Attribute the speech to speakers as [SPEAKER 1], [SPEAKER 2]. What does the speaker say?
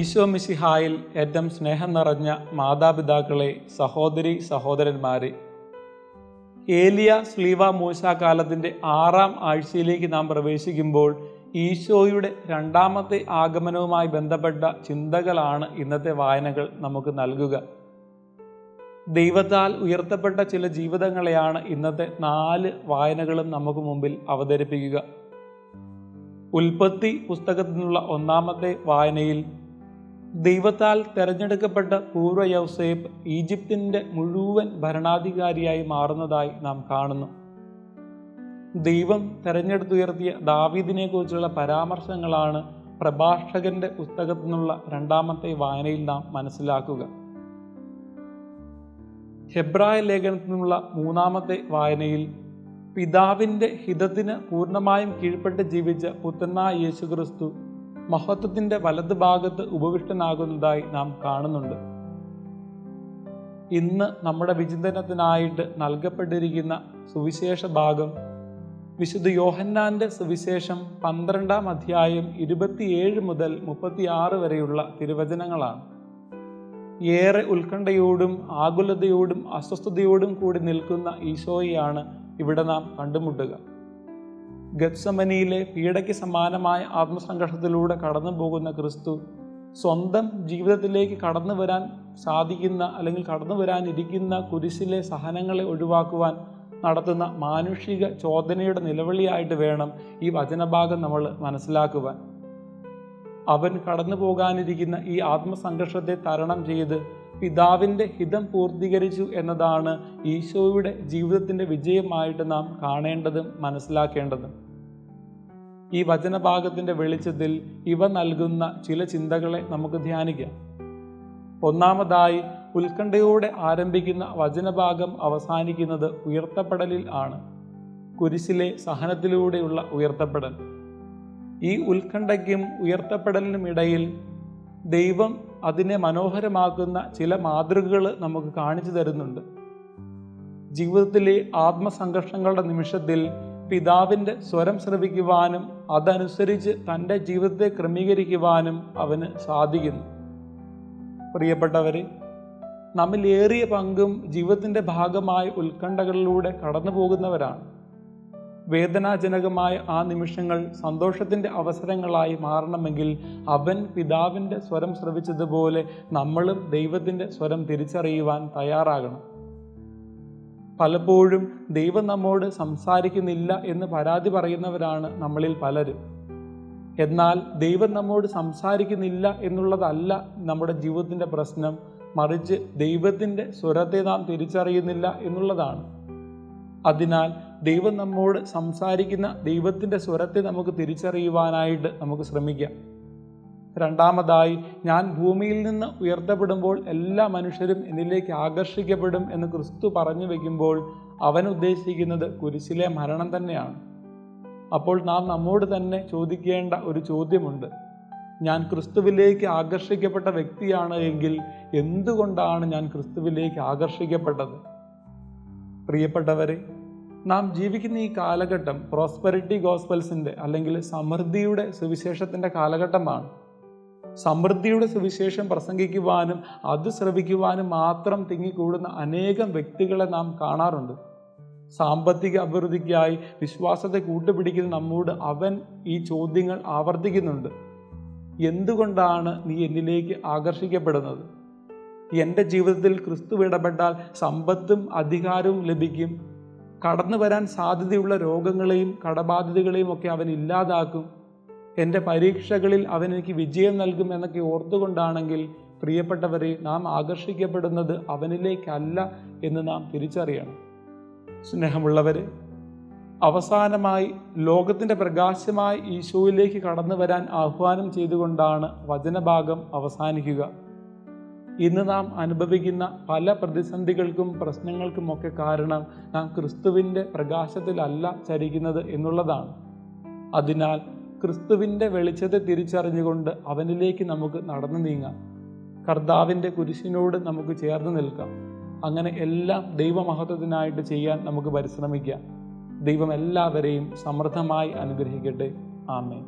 [SPEAKER 1] ഈശോ മിശിഹായിൽ ഏറ്റവും സ്നേഹം നിറഞ്ഞ മാതാപിതാക്കളെ, സഹോദരി സഹോദരന്മാരെ, ഏലിയ സ്ലീവ മൂശ കാലത്തിൻ്റെ 6ാം ആഴ്ചയിലേക്ക് നാം പ്രവേശിക്കുമ്പോൾ ഈശോയുടെ രണ്ടാമത്തെ ആഗമനവുമായി ബന്ധപ്പെട്ട ചിന്തകളാണ് ഇന്നത്തെ വായനകൾ നമുക്ക് നൽകുക. ദൈവത്താൽ ഉയർത്തപ്പെട്ട ചില ജീവിതങ്ങളെയാണ് ഇന്നത്തെ 4 വായനകളും നമുക്ക് മുമ്പിൽ അവതരിപ്പിക്കുക. ഉൽപ്പത്തി പുസ്തകത്തിൽ നിന്നുള്ള 1ാമത്തെ വായനയിൽ ദൈവത്താൽ തെരഞ്ഞെടുക്കപ്പെട്ട പൂർവ്വ യൗസേപ്പ് ഈജിപ്തിൻ്റെ മുഴുവൻ ഭരണാധികാരിയായി മാറുന്നതായി നാം കാണുന്നു. ദൈവം തെരഞ്ഞെടുത്തുയർത്തിയ ദാവീദിനെ കുറിച്ചുള്ള പരാമർശങ്ങളാണ് പ്രഭാഷകന്റെ പുസ്തകത്തിൽ നിന്നുള്ള 2ാമത്തെ വായനയിൽ നാം മനസ്സിലാക്കുക. ഹെബ്രായ ലേഖനത്തിൽ നിന്നുള്ള 3ാമത്തെ വായനയിൽ പിതാവിൻ്റെ ഹിതത്തിന് പൂർണ്ണമായും കീഴ്പ്പെട്ട് ജീവിച്ച പുത്രനായ യേശുക്രിസ്തു മഹത്വത്തിൻ്റെ വലതുഭാഗത്ത് ഉപവിഷ്ടനാകുന്നതായി നാം കാണുന്നുണ്ട്. ഇന്ന് നമ്മുടെ വിചിന്തനത്തിനായിട്ട് നൽകപ്പെട്ടിരിക്കുന്ന സുവിശേഷ ഭാഗം വിശുദ്ധ യോഹന്നാന്റെ സുവിശേഷം 12ാം അധ്യായം 27 മുതൽ 36 വരെയുള്ള തിരുവചനങ്ങളാണ്. ഏറെ ഉത്കണ്ഠയോടും ആകുലതയോടും അസ്വസ്ഥതയോടും കൂടി നിൽക്കുന്ന ഈശോയെയാണ് ഇവിടെ നാം കണ്ടുമുട്ടുക. ഗത്സമനിയിലെ പീഡയ്ക്ക് സമാനമായ ആത്മസംഘർഷത്തിലൂടെ കടന്നു പോകുന്ന ക്രിസ്തു സ്വന്തം ജീവിതത്തിലേക്ക് കടന്നു വരാൻ സാധിക്കുന്ന അല്ലെങ്കിൽ കടന്നു വരാനിരിക്കുന്ന കുരിശിലെ സഹനങ്ങളെ ഒഴിവാക്കുവാൻ നടത്തുന്ന മാനുഷിക ചോദനയുടെ നിലവിളിയായിട്ട് വേണം ഈ വചനഭാഗം നമ്മൾ മനസ്സിലാക്കുവാൻ. അവൻ കടന്നു പോകാനിരിക്കുന്ന ഈ ആത്മസംഘർഷത്തെ തരണം ചെയ്ത് പിതാവിൻ്റെ ഹിതം പൂർത്തീകരിച്ചു എന്നതാണ് ഈശോയുടെ ജീവിതത്തിൻ്റെ വിജയമായിട്ട് നാം കാണേണ്ടതും മനസ്സിലാക്കേണ്ടതും. ഈ വചനഭാഗത്തിൻ്റെ വെളിച്ചത്തിൽ ഇവ നൽകുന്ന ചില ചിന്തകളെ നമുക്ക് ധ്യാനിക്കാം. ഒന്നാമതായി, ഉത്കണ്ഠയോടെ ആരംഭിക്കുന്ന വചനഭാഗം അവസാനിക്കുന്നത് ഉയർത്തപ്പെടലിൽ ആണ്. കുരിശിലെ സഹനത്തിലൂടെയുള്ള ഉയർത്തപ്പെടൽ. ഈ ഉത്കണ്ഠയ്ക്കും ഉയർത്തപ്പെടലിനും ഇടയിൽ ദൈവം അതിനെ മനോഹരമാക്കുന്ന ചില മാതൃകകൾ നമുക്ക് കാണിച്ചു തരുന്നുണ്ട്. ജീവിതത്തിലെ ആത്മസംഘർഷങ്ങളുടെ നിമിഷത്തിൽ പിതാവിൻ്റെ സ്വരം ശ്രവിക്കുവാനും അതനുസരിച്ച് തൻ്റെ ജീവിതത്തെ ക്രമീകരിക്കുവാനും അവന് സാധിക്കുന്നു. പ്രിയപ്പെട്ടവരെ, നമ്മിലേറിയ പങ്കും ജീവിതത്തിൻ്റെ ഭാഗമായ ഉത്കണ്ഠകളിലൂടെ കടന്നു പോകുന്നവരാണ്. വേദനാജനകമായ ആ നിമിഷങ്ങൾ സന്തോഷത്തിൻ്റെ അവസരങ്ങളായി മാറണമെങ്കിൽ അവൻ പിതാവിൻ്റെ സ്വരം ശ്രവിച്ചതുപോലെ നമ്മളും ദൈവത്തിൻ്റെ സ്വരം തിരിച്ചറിയുവാൻ തയ്യാറാകണം. പലപ്പോഴും ദൈവം നമ്മോട് സംസാരിക്കുന്നില്ല എന്ന് പരാതി പറയുന്നവരാണ് നമ്മളിൽ പലരും. എന്നാൽ ദൈവം നമ്മോട് സംസാരിക്കുന്നില്ല എന്നുള്ളതല്ല നമ്മുടെ ജീവിതത്തിൻ്റെ പ്രശ്നം, മറിച്ച് ദൈവത്തിൻ്റെ സ്വരത്തെ നാം തിരിച്ചറിയുന്നില്ല എന്നുള്ളതാണ്. അതിനാൽ ദൈവം നമ്മോട് സംസാരിക്കുന്ന ദൈവത്തിൻ്റെ സ്വരത്തെ നമുക്ക് തിരിച്ചറിയുവാനായിട്ട് നമുക്ക് ശ്രമിക്കാം. രണ്ടാമതായി, ഞാൻ ഭൂമിയിൽ നിന്ന് ഉയർത്തപ്പെടുമ്പോൾ എല്ലാ മനുഷ്യരും എന്നിലേക്ക് ആകർഷിക്കപ്പെടും എന്ന് ക്രിസ്തു പറഞ്ഞു വയ്ക്കുമ്പോൾ അവൻ ഉദ്ദേശിക്കുന്നത് കുരിശിലെ മരണം തന്നെയാണ്. അപ്പോൾ നാം നമ്മോട് തന്നെ ചോദിക്കേണ്ട ഒരു ചോദ്യമുണ്ട്. ഞാൻ ക്രിസ്തുവിലേക്ക് ആകർഷിക്കപ്പെട്ട വ്യക്തിയാണ് എങ്കിൽ എന്തുകൊണ്ടാണ് ഞാൻ ക്രിസ്തുവിലേക്ക് ആകർഷിക്കപ്പെട്ടത്? പ്രിയപ്പെട്ടവരെ, നാം ജീവിക്കുന്ന ഈ കാലഘട്ടം പ്രോസ്പെരിറ്റി ഗോസ്പൽസിൻ്റെ അല്ലെങ്കിൽ സമൃദ്ധിയുടെ സുവിശേഷത്തിൻ്റെ കാലഘട്ടമാണ്. സമൃദ്ധിയുടെ സുവിശേഷം പ്രസംഗിക്കുവാനും അത് ശ്രവിക്കുവാനും മാത്രം തിങ്ങിക്കൂടുന്ന അനേകം വ്യക്തികളെ നാം കാണാറുണ്ട്. സാമ്പത്തിക അഭിവൃദ്ധിക്കായി വിശ്വാസത്തെ കൂട്ടുപിടിക്കുന്ന നമ്മോട് അവൻ ഈ ചോദ്യങ്ങൾ ആവർത്തിക്കുന്നുണ്ട്. എന്തുകൊണ്ടാണ് നീ എന്നിലേക്ക് ആകർഷിക്കപ്പെടുന്നത്? എൻ്റെ ജീവിതത്തിൽ ക്രിസ്തു ഇടപെട്ടാൽ സമ്പത്തും അധികാരവും ലഭിക്കും, കടന്നു വരാൻ സാധ്യതയുള്ള രോഗങ്ങളെയും കടബാധ്യതകളെയും ഒക്കെ അവൻ ഇല്ലാതാക്കും, എൻ്റെ പരീക്ഷകളിൽ അവൻ എനിക്ക് വിജയം നൽകും എന്നൊക്കെ ഓർത്തുകൊണ്ടാണെങ്കിൽ പ്രിയപ്പെട്ടവരെ, നാം ആകർഷിക്കപ്പെടുന്നത് അവനിലേക്കല്ല എന്ന് നാം തിരിച്ചറിയണം. സ്നേഹമുള്ളവരെ, അവസാനമായി ലോകത്തിൻ്റെ പ്രകാശമായി ഈശോയിലേക്ക് കടന്നു വരാൻ ആഹ്വാനം ചെയ്തുകൊണ്ടാണ് വചനഭാഗം അവസാനിക്കുക. ഇന്ന് നാം അനുഭവിക്കുന്ന പല പ്രതിസന്ധികൾക്കും പ്രശ്നങ്ങൾക്കുമൊക്കെ കാരണം നാം ക്രിസ്തുവിൻ്റെ പ്രകാശത്തിലല്ല ചരിക്കുന്നത് എന്നുള്ളതാണ്. അതിനാൽ ക്രിസ്തുവിൻ്റെ വെളിച്ചത്തെ തിരിച്ചറിഞ്ഞുകൊണ്ട് അവനിലേക്ക് നമുക്ക് നടന്നു നീങ്ങാം. കർത്താവിൻ്റെ കുരിശിനോട് നമുക്ക് ചേർന്ന് നിൽക്കാം. അങ്ങനെ എല്ലാം ദൈവമഹത്വത്തിനായിട്ട് ചെയ്യാൻ നമുക്ക് പരിശ്രമിക്കാം. ദൈവം എല്ലാവരെയും സമൃദ്ധമായി അനുഗ്രഹിക്കട്ടെ. ആമേൻ.